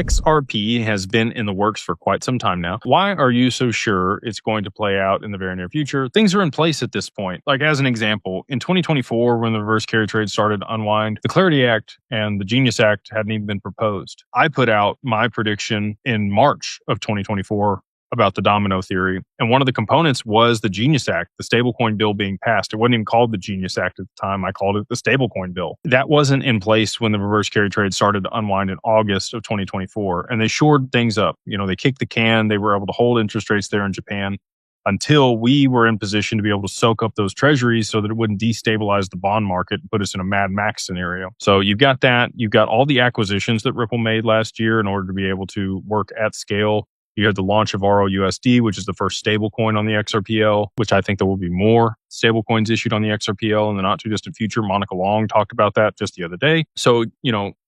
XRP has been in the works for quite some time now. Why are you so sure it's going to play out in the very near future? Things are in place at this point. Like, as an example, in 2024, when the reverse carry trade started to unwind, the Clarity Act and the Genius Act hadn't even been proposed. I put out my prediction in March of 2024 about the domino theory. And one of the components was the Genius Act, the stablecoin bill being passed. It wasn't even called the Genius Act at the time. I called it the stablecoin bill. That wasn't in place when the reverse carry trade started to unwind in August of 2024. And they shored things up. They kicked the can. They were able to hold interest rates there in Japan until we were in position to be able to soak up those treasuries so that it wouldn't destabilize the bond market and put us in a Mad Max scenario. So you've got that. You've got all the acquisitions that Ripple made last year in order to be able to work at scale. You have the launch of ROUSD, which is the first stablecoin on the XRPL, which I think there will be more stablecoins issued on the XRPL in the not too distant future. Monica Long talked about that just the other day. So,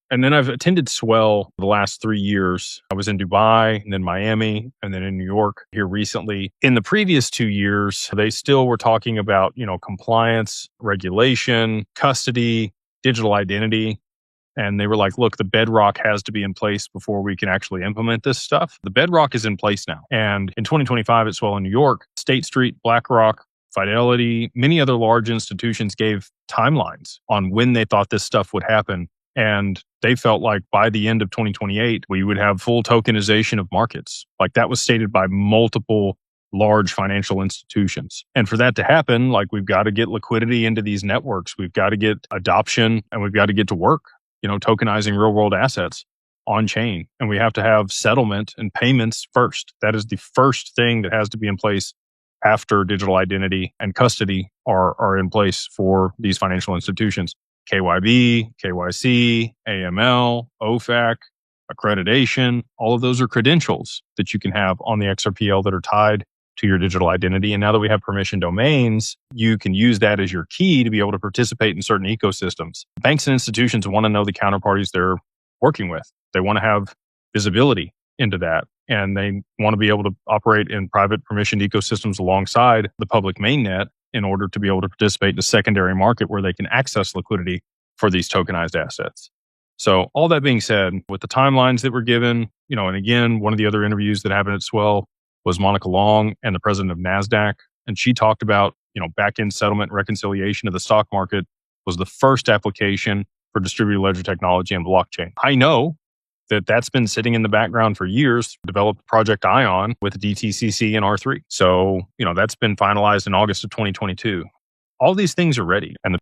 and then I've attended Swell the last 3 years. I was in Dubai and then Miami and then in New York here recently. In the previous 2 years, they still were talking about, compliance, regulation, custody, digital identity. And they were like, look, the bedrock has to be in place before we can actually implement this stuff. The bedrock is in place now. And in 2025 at Swell in New York, State Street, BlackRock, Fidelity, many other large institutions gave timelines on when they thought this stuff would happen. And they felt like by the end of 2028, we would have full tokenization of markets. Like that was stated by multiple large financial institutions. And for that to happen, we've got to get liquidity into these networks. We've got to get adoption and we've got to get to work. Tokenizing real world assets on chain. And we have to have settlement and payments first. That is the first thing that has to be in place after digital identity and custody are in place for these financial institutions. KYB, KYC, AML, OFAC, accreditation, all of those are credentials that you can have on the XRPL that are tied to your digital identity. And now that we have permission domains, you can use that as your key to be able to participate in certain ecosystems. Banks and institutions want to know the counterparties they're working with. They want to have visibility into that. And they want to be able to operate in private permissioned ecosystems alongside the public mainnet in order to be able to participate in a secondary market where they can access liquidity for these tokenized assets. So all that being said, with the timelines that were given, and again, one of the other interviews that happened at Swell was Monica Long and the president of NASDAQ. And she talked about, back-end settlement and reconciliation of the stock market was the first application for distributed ledger technology and blockchain. I know that that's been sitting in the background for years, developed Project Ion with DTCC and R3. So, that's been finalized in August of 2022. All these things are ready. And the